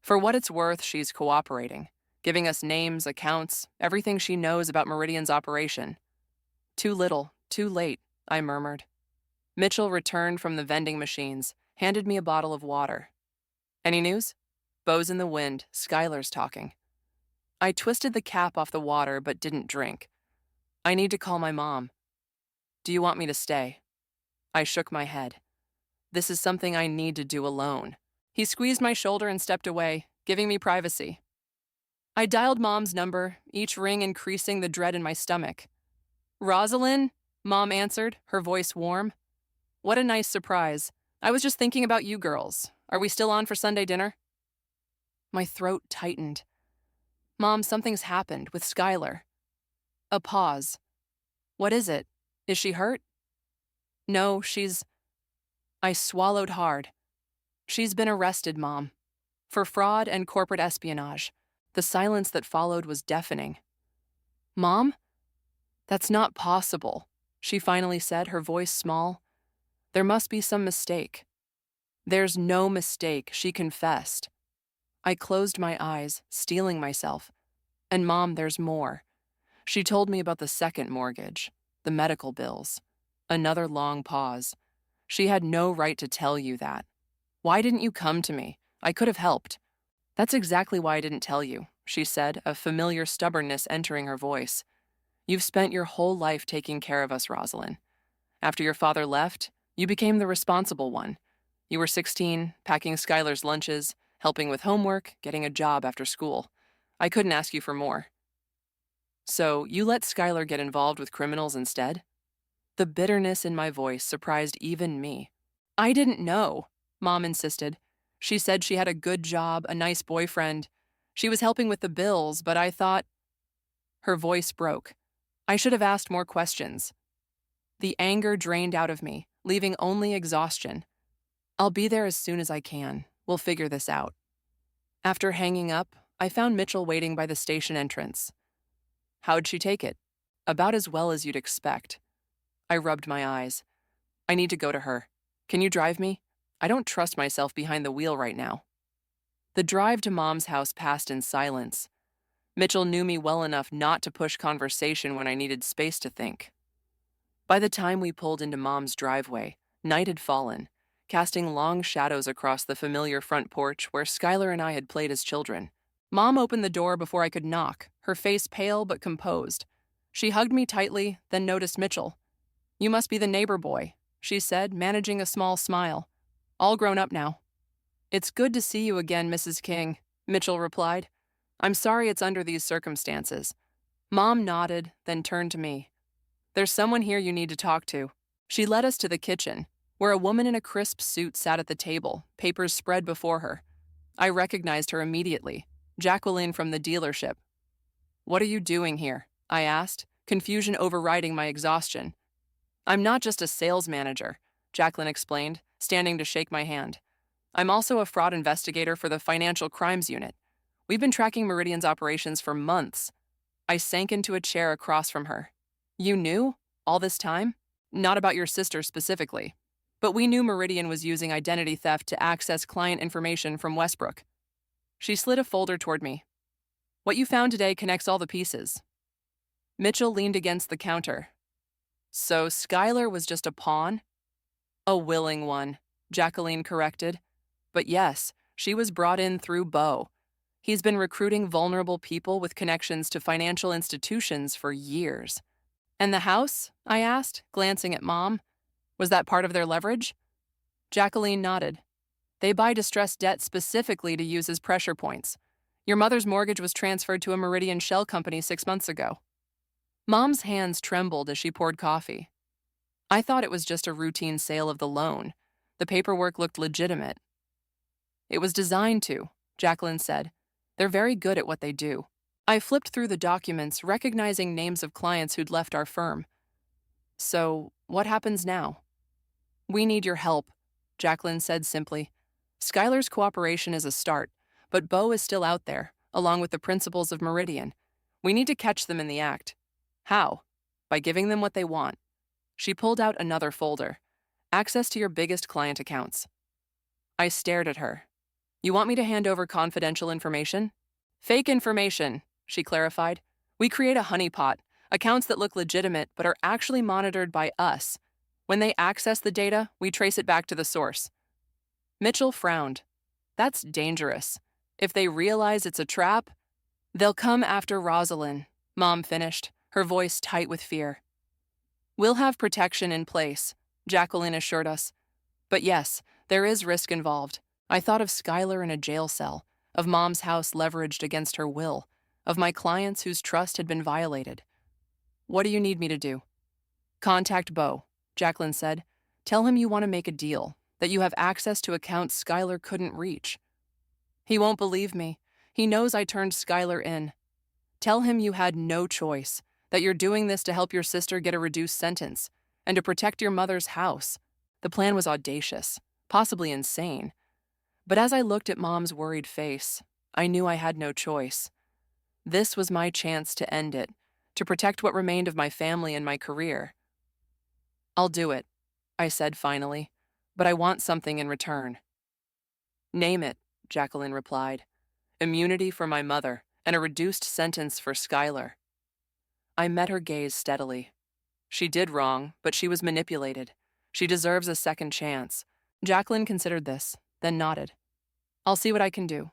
For what it's worth, she's cooperating, giving us names, accounts, everything she knows about Meridian's operation. Too little, too late, I murmured. Mitchell returned from the vending machines, handed me a bottle of water. Any news? Bows in the wind, Skylar's talking. I twisted the cap off the water but didn't drink. I need to call my mom. Do you want me to stay? I shook my head. This is something I need to do alone. He squeezed my shoulder and stepped away, giving me privacy. I dialed Mom's number, each ring increasing the dread in my stomach. Rosalind? Mom answered, her voice warm. What a nice surprise. I was just thinking about you girls. Are we still on for Sunday dinner? My throat tightened. Mom, something's happened with Skylar. A pause. What is it? Is she hurt? No, she's... I swallowed hard. She's been arrested, Mom. For fraud and corporate espionage. The silence that followed was deafening. Mom? That's not possible, she finally said, her voice small. There must be some mistake. There's no mistake, she confessed. I closed my eyes, steeling myself. And Mom, there's more. She told me about the second mortgage, the medical bills. Another long pause. She had no right to tell you that. Why didn't you come to me? I could have helped. That's exactly why I didn't tell you, she said, a familiar stubbornness entering her voice. You've spent your whole life taking care of us, Rosalind. After your father left, you became the responsible one. You were 16, packing Skylar's lunches, helping with homework, getting a job after school. I couldn't ask you for more. So, you let Skylar get involved with criminals instead? The bitterness in my voice surprised even me. I didn't know, Mom insisted. She said she had a good job, a nice boyfriend. She was helping with the bills, but I thought... Her voice broke. I should have asked more questions. The anger drained out of me, leaving only exhaustion. I'll be there as soon as I can. We'll figure this out. After hanging up, I found Mitchell waiting by the station entrance. How'd she take it? About as well as you'd expect. I rubbed my eyes. I need to go to her. Can you drive me? I don't trust myself behind the wheel right now. The drive to Mom's house passed in silence. Mitchell knew me well enough not to push conversation when I needed space to think. By the time we pulled into Mom's driveway, night had fallen, casting long shadows across the familiar front porch where Skylar and I had played as children. Mom opened the door before I could knock, her face pale but composed. She hugged me tightly, then noticed Mitchell. You must be the neighbor boy, she said, managing a small smile. All grown up now. It's good to see you again, Mrs. King, Mitchell replied. I'm sorry it's under these circumstances. Mom nodded, then turned to me. There's someone here you need to talk to. She led us to the kitchen, where a woman in a crisp suit sat at the table, papers spread before her. I recognized her immediately, Jacqueline from the dealership. What are you doing here? I asked, confusion overriding my exhaustion. I'm not just a sales manager, Jacqueline explained, standing to shake my hand. I'm also a fraud investigator for the Financial Crimes Unit. We've been tracking Meridian's operations for months. I sank into a chair across from her. You knew? All this time? Not about your sister specifically. But we knew Meridian was using identity theft to access client information from Westbrook. She slid a folder toward me. What you found today connects all the pieces. Mitchell leaned against the counter. So Skylar was just a pawn? A willing one, Jacqueline corrected. But yes, she was brought in through Beau. He's been recruiting vulnerable people with connections to financial institutions for years. And the house? I asked, glancing at Mom. Was that part of their leverage? Jacqueline nodded. They buy distressed debt specifically to use as pressure points. Your mother's mortgage was transferred to a Meridian shell company 6 months ago. Mom's hands trembled as she poured coffee. I thought it was just a routine sale of the loan. The paperwork looked legitimate. It was designed to, Jacqueline said. They're very good at what they do. I flipped through the documents, recognizing names of clients who'd left our firm. So, what happens now? We need your help, Jacqueline said simply. Skylar's cooperation is a start, but Beau is still out there, along with the principals of Meridian. We need to catch them in the act. How? By giving them what they want. She pulled out another folder. Access to your biggest client accounts. I stared at her. You want me to hand over confidential information? Fake information, she clarified. We create a honeypot, accounts that look legitimate but are actually monitored by us. When they access the data, we trace it back to the source. Mitchell frowned. That's dangerous. If they realize it's a trap, they'll come after Rosalind, Mom finished, her voice tight with fear. We'll have protection in place, Jacqueline assured us. But yes, there is risk involved. I thought of Skylar in a jail cell, of Mom's house leveraged against her will, of my clients whose trust had been violated. What do you need me to do? Contact Beau, Jacqueline said. Tell him you want to make a deal, that you have access to accounts Skylar couldn't reach. He won't believe me. He knows I turned Skylar in. Tell him you had no choice, that you're doing this to help your sister get a reduced sentence, and to protect your mother's house. The plan was audacious, possibly insane. But as I looked at Mom's worried face, I knew I had no choice. This was my chance to end it, to protect what remained of my family and my career. I'll do it, I said finally, but I want something in return. Name it, Jacqueline replied. Immunity for my mother and a reduced sentence for Skylar. I met her gaze steadily. She did wrong, but she was manipulated. She deserves a second chance. Jacqueline considered this, then nodded. I'll see what I can do.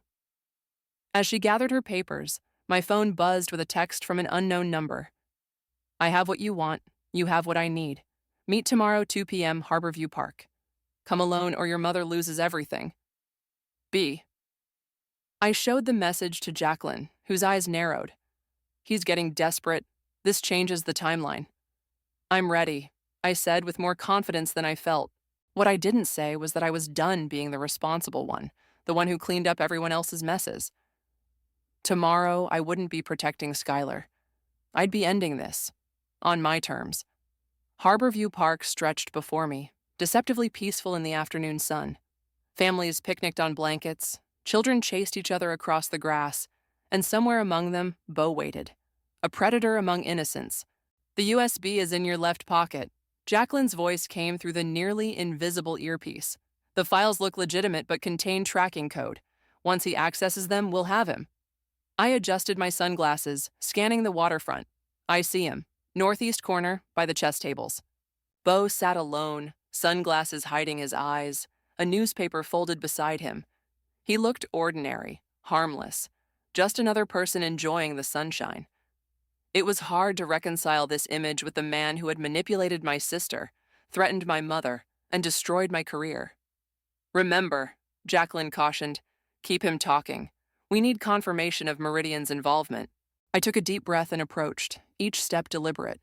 As she gathered her papers, my phone buzzed with a text from an unknown number. I have what you want. You have what I need. Meet tomorrow 2 p.m. Harborview Park. Come alone or your mother loses everything. B. I showed the message to Jacqueline, whose eyes narrowed. He's getting desperate. This changes the timeline. I'm ready, I said with more confidence than I felt. What I didn't say was that I was done being the responsible one, the one who cleaned up everyone else's messes. Tomorrow, I wouldn't be protecting Skylar. I'd be ending this, on my terms. Harborview Park stretched before me, deceptively peaceful in the afternoon sun. Families picnicked on blankets, children chased each other across the grass, and somewhere among them, Beau waited. A predator among innocents. The USB is in your left pocket. Jacqueline's voice came through the nearly invisible earpiece. The files look legitimate but contain tracking code. Once he accesses them, we'll have him. I adjusted my sunglasses, scanning the waterfront. I see him. Northeast corner, by the chess tables. Beau sat alone, sunglasses hiding his eyes, a newspaper folded beside him. He looked ordinary, harmless, just another person enjoying the sunshine. It was hard to reconcile this image with the man who had manipulated my sister, threatened my mother, and destroyed my career. Remember, Jacqueline cautioned, keep him talking. We need confirmation of Meridian's involvement. I took a deep breath and approached, each step deliberate.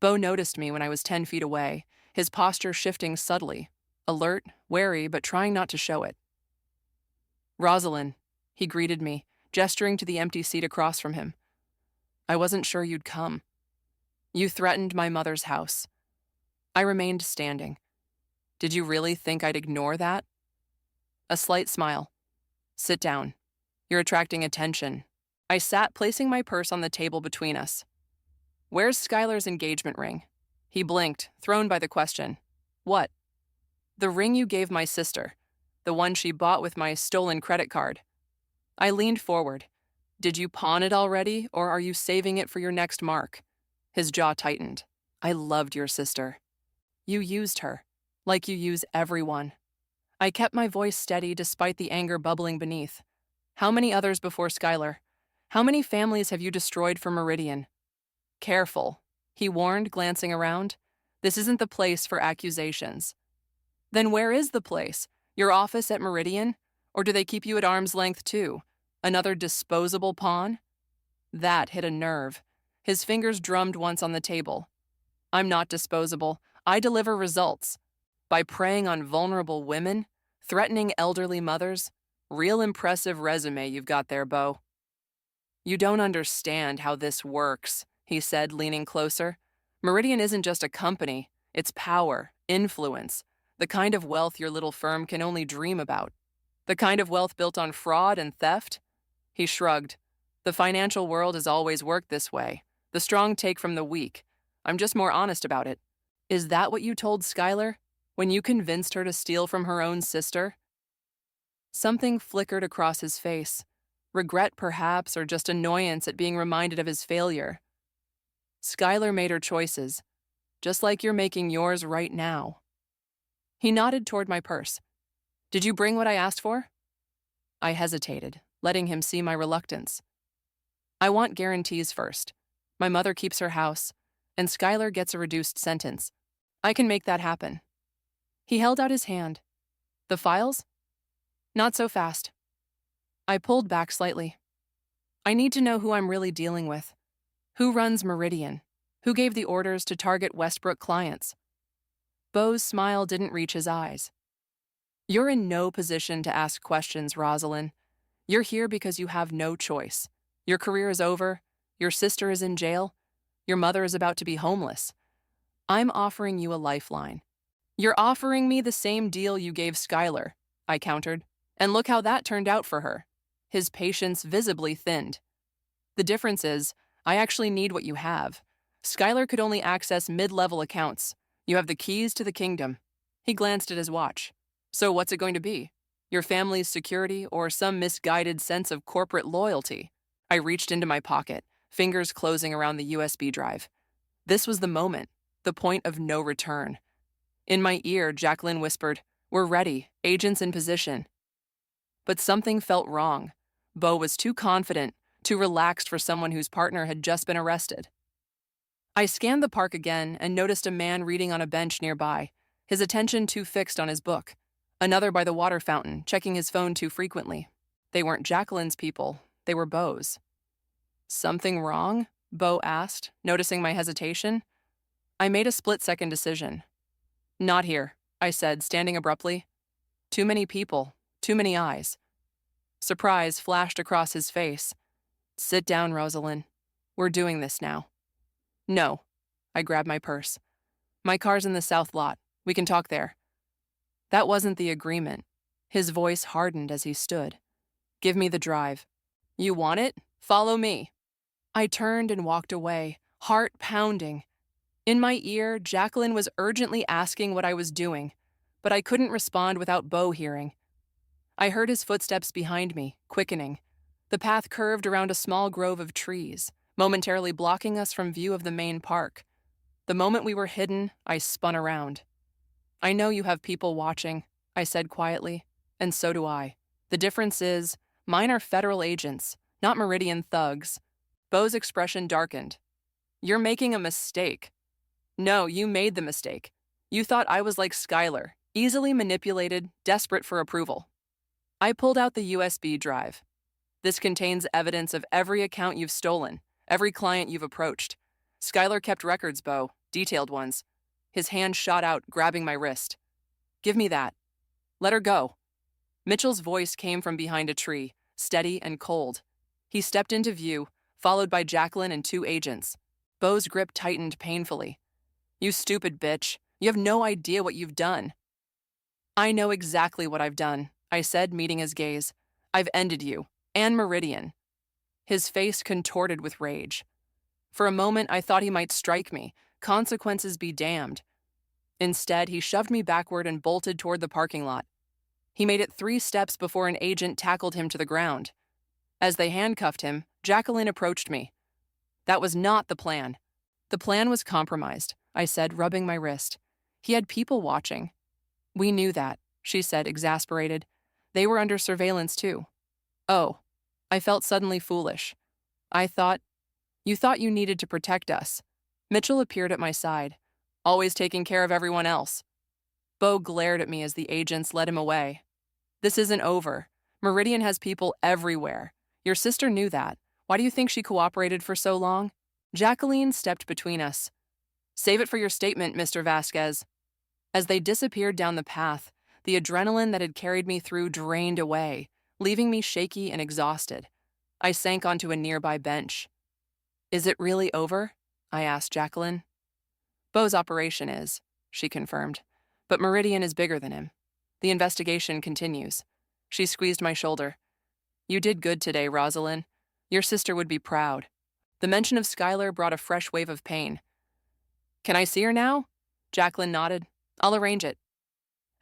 Beau noticed me when I was 10 feet away, his posture shifting subtly, alert, wary, but trying not to show it. Rosalind, he greeted me, gesturing to the empty seat across from him. I wasn't sure you'd come. You threatened my mother's house. I remained standing. Did you really think I'd ignore that? A slight smile. Sit down. You're attracting attention. I sat, placing my purse on the table between us. Where's Skylar's engagement ring? He blinked, thrown by the question. What? The ring you gave my sister. The one she bought with my stolen credit card. I leaned forward. Did you pawn it already, or are you saving it for your next mark? His jaw tightened. I loved your sister. You used her, like you use everyone. I kept my voice steady despite the anger bubbling beneath. How many others before Skylar? How many families have you destroyed for Meridian? Careful, he warned, glancing around. This isn't the place for accusations. Then where is the place? Your office at Meridian? Or do they keep you at arm's length too? Another disposable pawn? That hit a nerve. His fingers drummed once on the table. I'm not disposable. I deliver results. By preying on vulnerable women, threatening elderly mothers. Real impressive resume you've got there, Beau. You don't understand how this works, he said, leaning closer. Meridian isn't just a company. It's power, influence, the kind of wealth your little firm can only dream about. The kind of wealth built on fraud and theft? He shrugged. The financial world has always worked this way. The strong take from the weak. I'm just more honest about it. Is that what you told Skylar when you convinced her to steal from her own sister? Something flickered across his face. Regret, perhaps, or just annoyance at being reminded of his failure. Skylar made her choices, just like you're making yours right now. He nodded toward my purse. Did you bring what I asked for? I hesitated, letting him see my reluctance. I want guarantees first. My mother keeps her house, and Skylar gets a reduced sentence. I can make that happen. He held out his hand. The files? Not so fast. I pulled back slightly. I need to know who I'm really dealing with. Who runs Meridian? Who gave the orders to target Westbrook clients? Beau's smile didn't reach his eyes. You're in no position to ask questions, Rosalind. You're here because you have no choice. Your career is over. Your sister is in jail. Your mother is about to be homeless. I'm offering you a lifeline. You're offering me the same deal you gave Skylar, I countered. And look how that turned out for her. His patience visibly thinned. The difference is, I actually need what you have. Skylar could only access mid-level accounts. You have the keys to the kingdom. He glanced at his watch. So what's it going to be? Your family's security or some misguided sense of corporate loyalty? I reached into my pocket, fingers closing around the USB drive. This was the moment, the point of no return. In my ear, Jacqueline whispered, "We're ready, agents in position." But something felt wrong. Beau was too confident, too relaxed for someone whose partner had just been arrested. I scanned the park again and noticed a man reading on a bench nearby, his attention too fixed on his book. Another by the water fountain, checking his phone too frequently. They weren't Jacqueline's people, they were Beau's. Something wrong? Beau asked, noticing my hesitation. I made a split-second decision. Not here, I said, standing abruptly. Too many people, too many eyes. Surprise flashed across his face. Sit down, Rosalind. We're doing this now. No. I grabbed my purse. My car's in the south lot. We can talk there. That wasn't the agreement. His voice hardened as he stood. Give me the drive. You want it? Follow me. I turned and walked away, heart pounding. In my ear, Jacqueline was urgently asking what I was doing, but I couldn't respond without Beau hearing. I heard his footsteps behind me, quickening. The path curved around a small grove of trees, momentarily blocking us from view of the main park. The moment we were hidden, I spun around. I know you have people watching, I said quietly, and so do I. The difference is, mine are federal agents, not Meridian thugs. Beau's expression darkened. You're making a mistake. No, you made the mistake. You thought I was like Skylar, easily manipulated, desperate for approval. I pulled out the USB drive. This contains evidence of every account you've stolen, every client you've approached. Skylar kept records, Beau, detailed ones. His hand shot out, grabbing my wrist. Give me that. Let her go. Mitchell's voice came from behind a tree, steady and cold. He stepped into view, followed by Jacqueline and 2 agents. Beau's grip tightened painfully. You stupid bitch. You have no idea what you've done. I know exactly what I've done, I said, meeting his gaze. I've ended you, and Meridian. His face contorted with rage. For a moment, I thought he might strike me, consequences be damned. Instead, he shoved me backward and bolted toward the parking lot. He made it 3 steps before an agent tackled him to the ground. As they handcuffed him, Jacqueline approached me. That was not the plan. The plan was compromised, I said, rubbing my wrist. He had people watching. We knew that, she said, exasperated. They were under surveillance too. Oh, I felt suddenly foolish. You thought you needed to protect us. Mitchell appeared at my side, always taking care of everyone else. Beau glared at me as the agents led him away. This isn't over. Meridian has people everywhere. Your sister knew that. Why do you think she cooperated for so long? Jacqueline stepped between us. Save it for your statement, Mr. Vasquez. As they disappeared down the path, the adrenaline that had carried me through drained away, leaving me shaky and exhausted. I sank onto a nearby bench. Is it really over? I asked Jacqueline. Beau's operation is, she confirmed, but Meridian is bigger than him. The investigation continues. She squeezed my shoulder. You did good today, Rosalind. Your sister would be proud. The mention of Skylar brought a fresh wave of pain. Can I see her now? Jacqueline nodded. I'll arrange it.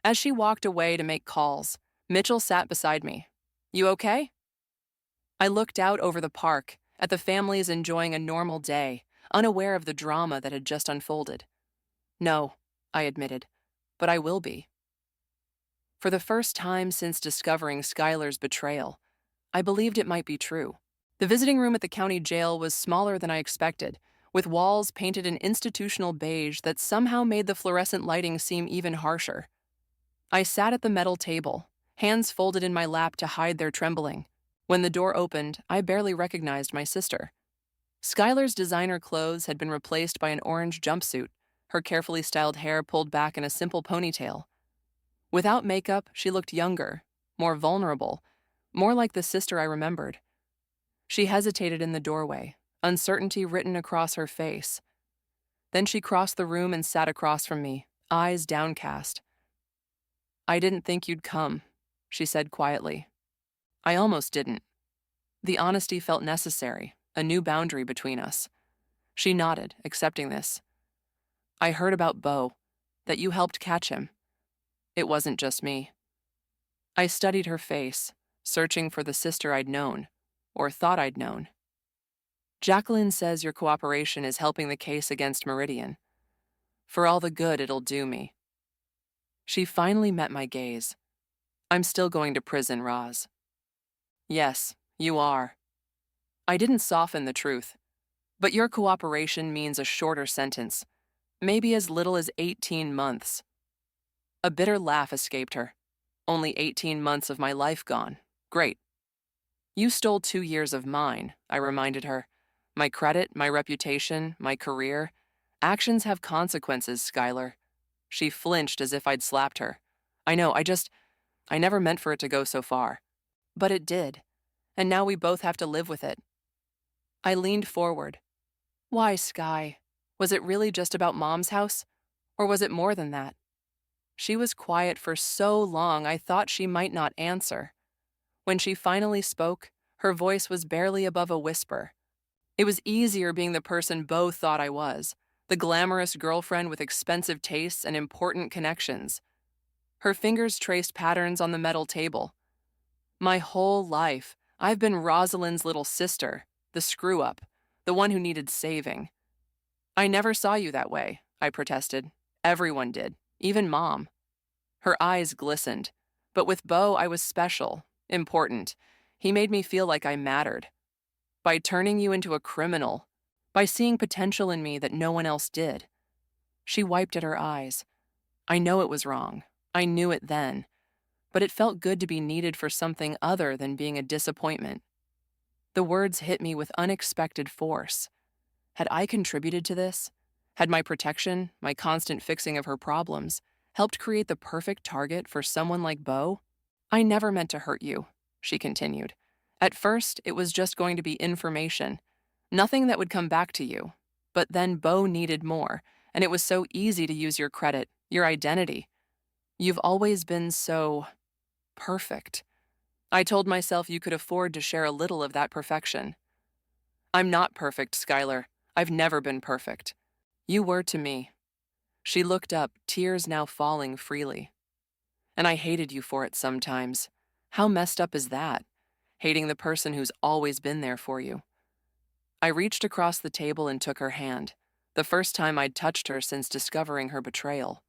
As she walked away to make calls, Mitchell sat beside me. You okay? I looked out over the park at the families enjoying a normal day, unaware of the drama that had just unfolded. No, I admitted, but I will be. For the first time since discovering Skylar's betrayal, I believed it might be true. The visiting room at the county jail was smaller than I expected, with walls painted an institutional beige that somehow made the fluorescent lighting seem even harsher. I sat at the metal table, hands folded in my lap to hide their trembling. When the door opened, I barely recognized my sister. Skylar's designer clothes had been replaced by an orange jumpsuit, her carefully styled hair pulled back in a simple ponytail. Without makeup, she looked younger, more vulnerable, more like the sister I remembered. She hesitated in the doorway, uncertainty written across her face. Then she crossed the room and sat across from me, eyes downcast. I didn't think you'd come, she said quietly. I almost didn't. The honesty felt necessary, a new boundary between us. She nodded, accepting this. I heard about Beau, that you helped catch him. It wasn't just me. I studied her face, searching for the sister I'd known, or thought I'd known. Jacqueline says your cooperation is helping the case against Meridian. For all the good it'll do me. She finally met my gaze. I'm still going to prison, Roz. Yes, you are. I didn't soften the truth, but your cooperation means a shorter sentence, maybe as little as 18 months. A bitter laugh escaped her. Only 18 months of my life gone. Great. You stole 2 years of mine, I reminded her. My credit, my reputation, my career. Actions have consequences, Skylar. She flinched as if I'd slapped her. I know, I never meant for it to go so far. But it did, and now we both have to live with it. I leaned forward. Why, Sky? Was it really just about Mom's house? Or was it more than that? She was quiet for so long I thought she might not answer. When she finally spoke, her voice was barely above a whisper. It was easier being the person Beau thought I was, the glamorous girlfriend with expensive tastes and important connections. Her fingers traced patterns on the metal table. My whole life, I've been Rosalind's little sister, the screw-up, the one who needed saving. I never saw you that way, I protested. Everyone did, even Mom. Her eyes glistened, but with Beau I was special, important. He made me feel like I mattered. By turning you into a criminal, by seeing potential in me that no one else did. She wiped at her eyes. I know it was wrong. I knew it then. But it felt good to be needed for something other than being a disappointment. The words hit me with unexpected force. Had I contributed to this? Had my protection, my constant fixing of her problems, helped create the perfect target for someone like Beau? I never meant to hurt you, she continued. At first, it was just going to be information. Nothing that would come back to you. But then Beau needed more, and it was so easy to use your credit, your identity. You've always been so perfect. I told myself you could afford to share a little of that perfection. I'm not perfect, Skylar. I've never been perfect. You were to me. She looked up, tears now falling freely. And I hated you for it sometimes. How messed up is that? Hating the person who's always been there for you. I reached across the table and took her hand, the first time I'd touched her since discovering her betrayal.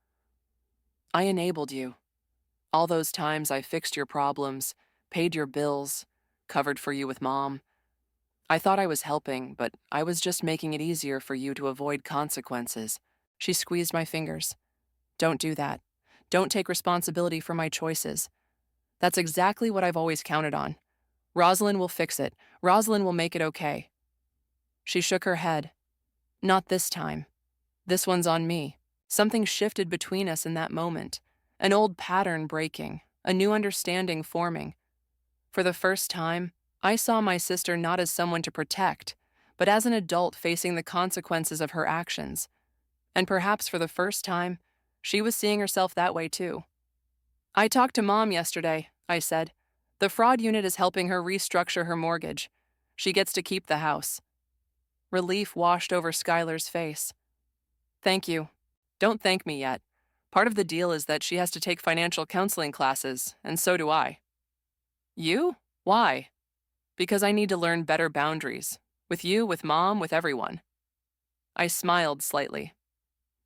I enabled you. All those times I fixed your problems, paid your bills, covered for you with Mom. I thought I was helping, but I was just making it easier for you to avoid consequences. She squeezed my fingers. Don't do that. Don't take responsibility for my choices. That's exactly what I've always counted on. Rosalind will fix it. Rosalind will make it okay. She shook her head. Not this time. This one's on me. Something shifted between us in that moment. An old pattern breaking, a new understanding forming. For the first time, I saw my sister not as someone to protect, but as an adult facing the consequences of her actions. And perhaps for the first time, she was seeing herself that way too. I talked to Mom yesterday, I said. The fraud unit is helping her restructure her mortgage. She gets to keep the house. Relief washed over Skylar's face. Thank you. Don't thank me yet. Part of the deal is that she has to take financial counseling classes, and so do I. You? Why? Because I need to learn better boundaries. With you, with Mom, with everyone. I smiled slightly.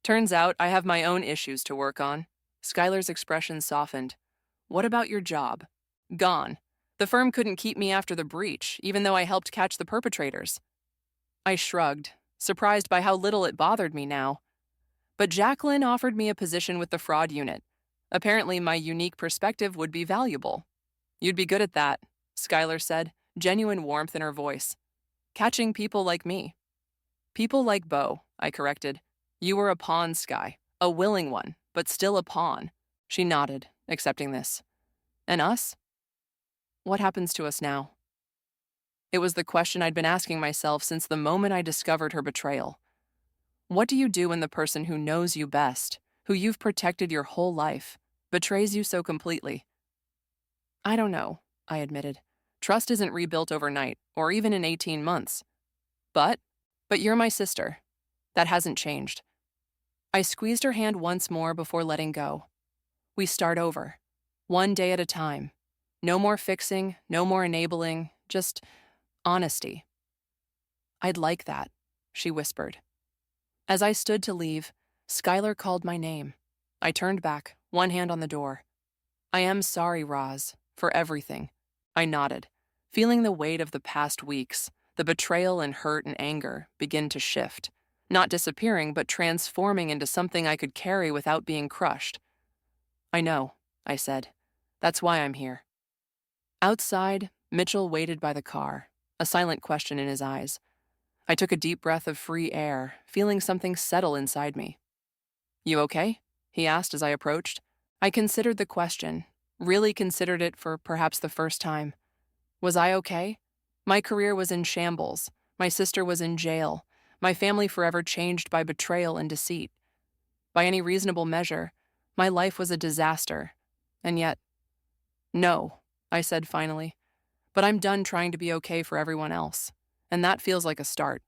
Turns out I have my own issues to work on. Skylar's expression softened. What about your job? Gone. The firm couldn't keep me after the breach, even though I helped catch the perpetrators. I shrugged, surprised by how little it bothered me now. But Jacqueline offered me a position with the fraud unit. Apparently, my unique perspective would be valuable. You'd be good at that, Skylar said, genuine warmth in her voice. Catching people like me. People like Beau, I corrected. You were a pawn, Sky. A willing one, but still a pawn. She nodded, accepting this. And us? What happens to us now? It was the question I'd been asking myself since the moment I discovered her betrayal. What do you do when the person who knows you best, who you've protected your whole life, betrays you so completely? I don't know, I admitted. Trust isn't rebuilt overnight, or even in 18 months. But you're my sister. That hasn't changed. I squeezed her hand once more before letting go. We start over, one day at a time. No more fixing, no more enabling, just honesty. I'd like that, she whispered. As I stood to leave, Skylar called my name. I turned back, one hand on the door. I am sorry, Roz, for everything. I nodded, feeling the weight of the past weeks, the betrayal and hurt and anger begin to shift, not disappearing but transforming into something I could carry without being crushed. I know, I said. That's why I'm here. Outside, Mitchell waited by the car, a silent question in his eyes. I took a deep breath of free air, feeling something settle inside me. You okay? He asked as I approached. I considered the question, really considered it for perhaps the first time. Was I okay? My career was in shambles. My sister was in jail. My family forever changed by betrayal and deceit. By any reasonable measure, my life was a disaster. And yet, no, I said finally. But I'm done trying to be okay for everyone else. And that feels like a start.